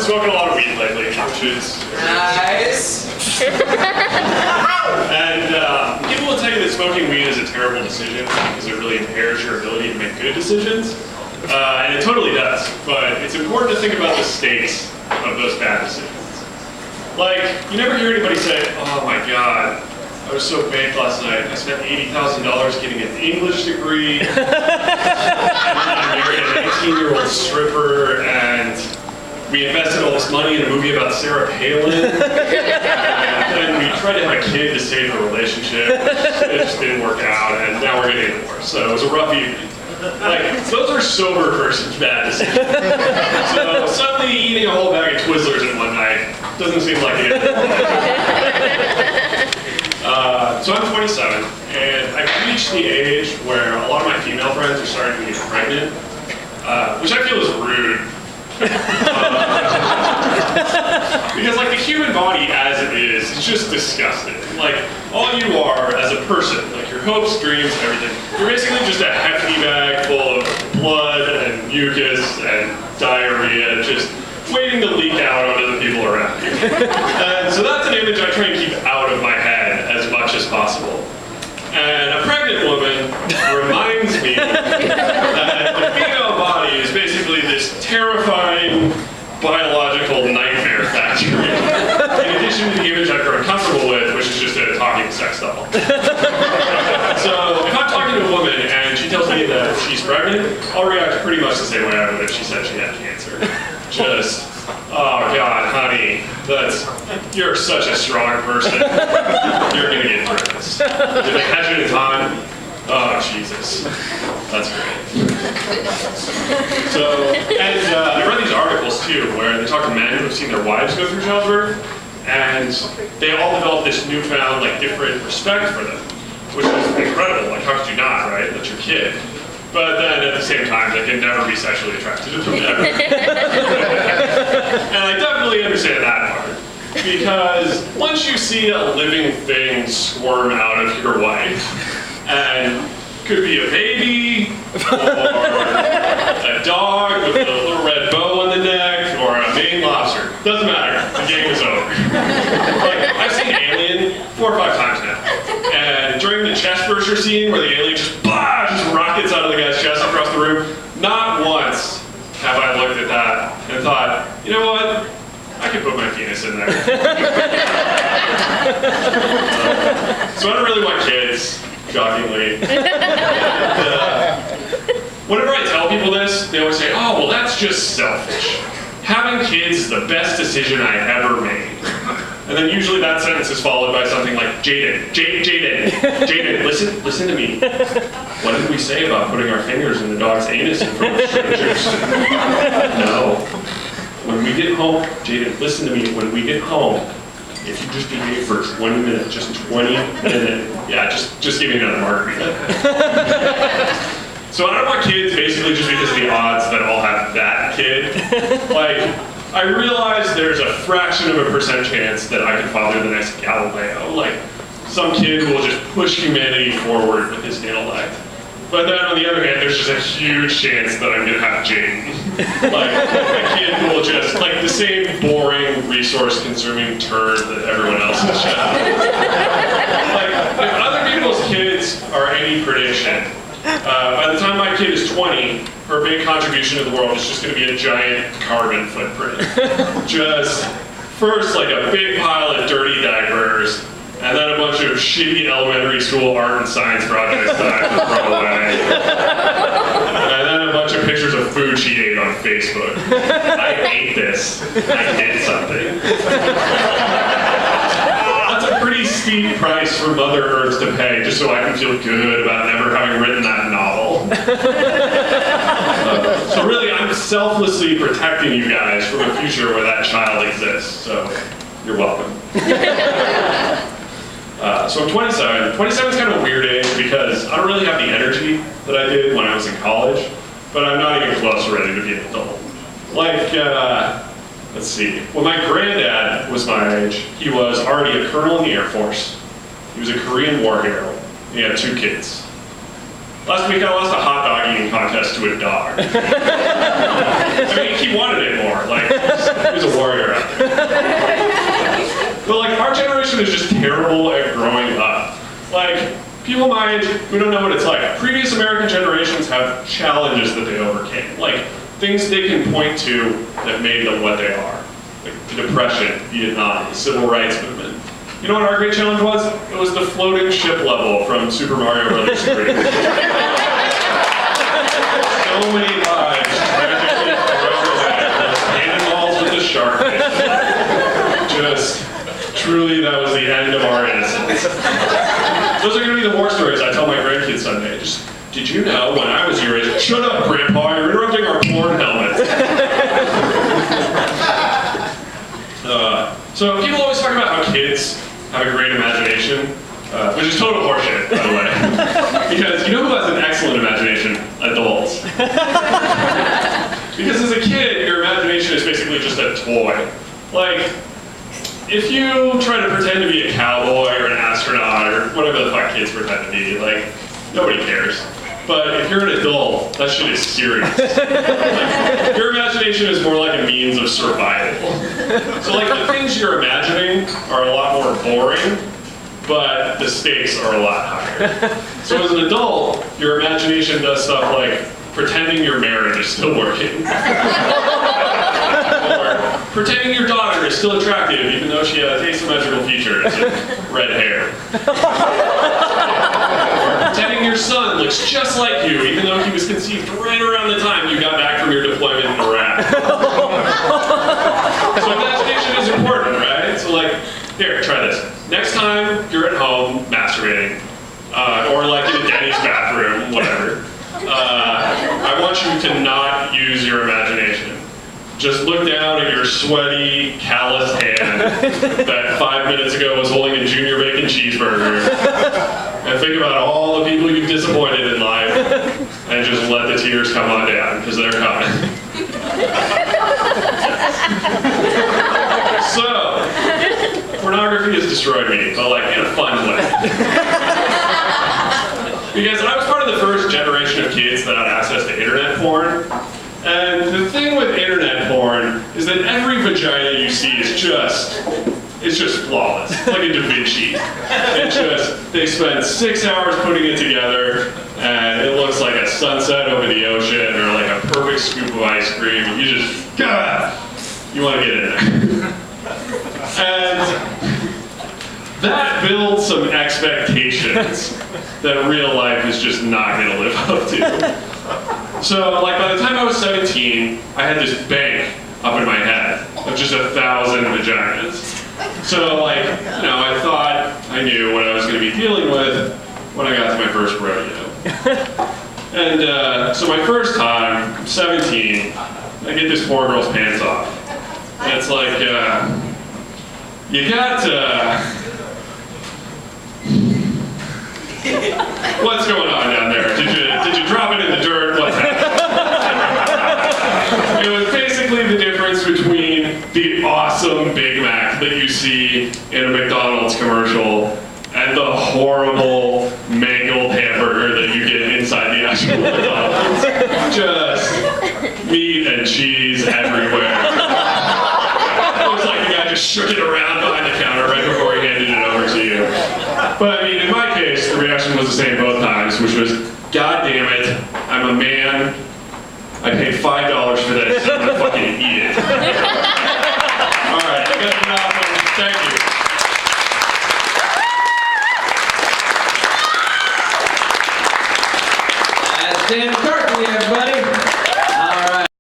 smoking a lot of weed lately, which is nice. And people will tell you that smoking weed is a terrible decision because it really impairs your ability to make good decisions. And it totally does, but it's important to think about the stakes of those bad decisions. Like, you never hear anybody say, oh my God, I was so baked last night. I spent $80,000 getting an English degree. And I married an 18-year-old stripper, and we invested all this money in a movie about Sarah Palin. And we tried to have a kid to save the relationship. It just didn't work out, and now we're getting divorced. So it was a rough evening. Like, those are sober person's bad decisions. So suddenly eating a whole bag of Twizzlers in one night doesn't seem like it. So I'm 27, and I've reached the age where a lot of my female friends are starting to get pregnant, which I feel is rude. Because like the human body as it is, it's just disgusting. Like all you are as a person, like your hopes, dreams, everything, you're basically just a hefty bag full of blood and mucus and diarrhea, just waiting to leak out onto the people around you. And so that's an image I try and keep out of my head as much as possible. And a pregnant woman reminds me that the female body is basically this terrifying biological nightmare factory. In addition to the image I've grown comfortable with, which is just a talking sex doll. So if I'm talking to a woman and she tells me that she's pregnant, I'll react pretty much the same way I would if she said she had cancer. Just, oh God, honey, you're such a strong person. You're gonna get through this. Did they catch it in time? Oh, Jesus. That's great. So, and I read these articles too, where they talk to men who have seen their wives go through childbirth, and they all develop this newfound, like, different respect for them, which is incredible. Like, how could you not, right? That's your kid. But then at the same time, they can never be sexually attracted to them ever. And I definitely understand that part. Because once you see a living thing squirm out of your wife, and could be a baby, or a dog with a little red bow on the neck, or a Maine lobster, doesn't matter, the game is over. Like, I've seen Alien 4 or 5 times now. And during the chest burster scene where the alien just rockets out of the guy's chest across the room, not once have I looked at that and thought, you know what? I could put my penis in there. So I don't really want kids, shockingly. Whenever I tell people this, they always say, oh, well, that's just selfish. Having kids is the best decision I ever made. And then usually that sentence is followed by something like, Jaden, listen to me. What did we say about putting our fingers in the dog's anus in front of strangers? No. When we get home, Jaden, listen to me. When we get home, if you just behave for 20 minutes, just 20 minutes, yeah, just give me another margarita. So I don't want kids basically just because of the odds that I'll have that kid. Like, I realize there's a fraction of a percent chance that I can father the next Galileo. Like, some kid who will just push humanity forward with his intellect. But then on the other hand, there's just a huge chance that I'm gonna have Jaden. Like, a kid who will just, like, the same boring, resource-consuming turd that everyone else has shown. Like, if other people's kids are any prediction, by the time my kid is 20, her big contribution to the world is just going to be a giant carbon footprint. Just first like a big pile of dirty diapers, and then a bunch of shitty elementary school art and science projects that I have to throw away. And then a bunch of pictures of food she ate on Facebook. I ate this. I did something. That's a pretty steep price for Mother Earth to pay just so I can feel good about never having written that novel. So really, I'm selflessly protecting you guys from a future where that child exists. So you're welcome. So I'm 27. 27 is kind of a weird age because I don't really have the energy that I did when I was in college, but I'm not even close to ready to be an adult. Like, let's see. When my granddad was my age, he was already a colonel in the Air Force. He was a Korean war hero. He had 2 kids. Last week I lost a hot dog eating contest to a dog. I mean, he wanted it more. Like, He was a warrior out there. But like, our generation is just terrible at growing up. Like, people my age, we don't know what it's like. Previous American generations have challenges that they overcame. Like, things they can point to that made them what they are. Like the Depression, Vietnam, the Civil Rights Movement. You know what our great challenge was? It was the floating ship level from Super Mario Brothers 3. So many lives tragically thrown away. Cannonballs with the shark fin. Just, truly, that was the end of our innocence. Those are going to be the war stories I tell my grandkids someday. Just, did you know when I was your age? Shut up, Grandpa, you're interrupting our porn helmets. So people always talk about how kids have a great imagination, which is total horseshit, by the way. Because you know who has an excellent imagination? Adults. Because as a kid, your imagination is basically just a toy. Like, if you try to pretend to be a cowboy or an astronaut or whatever the fuck kids pretend to be, like, nobody cares. But if you're an adult, that shit is serious. Like, your imagination is more like a means of survival. So like the things you're imagining are a lot more boring, but the stakes are a lot higher. So as an adult, your imagination does stuff like pretending your marriage is still working. Or pretending your daughter is still attractive even though she has asymmetrical features and red hair. Pretending your son looks just like you, even though he was conceived right around the time you got back from your deployment in Iraq. So imagination is important, right? So like, here, try this. Next time you're at home masturbating, or like in a Denny's bathroom, whatever, I want you to not use your imagination. Just look down at your sweaty, calloused hand that 5 minutes ago was holding a junior bacon cheeseburger. And think about all the people you've disappointed in life, and just let the tears come on down, because they're coming. So, pornography has destroyed me, but like in a fun way. Because I was part of the first generation of kids that had access to internet porn. And the thing with internet porn is that every vagina you see is just flawless, like a Da Vinci. They spend 6 hours putting it together, and it looks like a sunset over the ocean, or like a perfect scoop of ice cream, and you just, God, you want to get in there. And that builds some expectations that real life is just not going to live up to. So, like, by the time I was 17, I had this bank up in my head of just 1,000 vaginas. So, like, you know, I thought I knew what I was going to be dealing with when I got to my first rodeo. And so my first time, I'm 17, I get this poor girl's pants off. And it's like, you got, what's going on down there? Did you drop it in the dirt? What's happening? It was basically the difference between the awesome Big Mac that you see in a McDonald's commercial and the horrible mangled hamburger that you get inside the actual McDonald's. Just meat and cheese everywhere. Looks like the guy just shook it around behind the counter right before he handed it over to you. But I mean, in my case, the reaction was the same both times, which was, God damn it, I'm a man, I paid $5 for this, I'm gonna fucking eat it. Alright, I got enough, thank you. That's Dan McCarthy, everybody.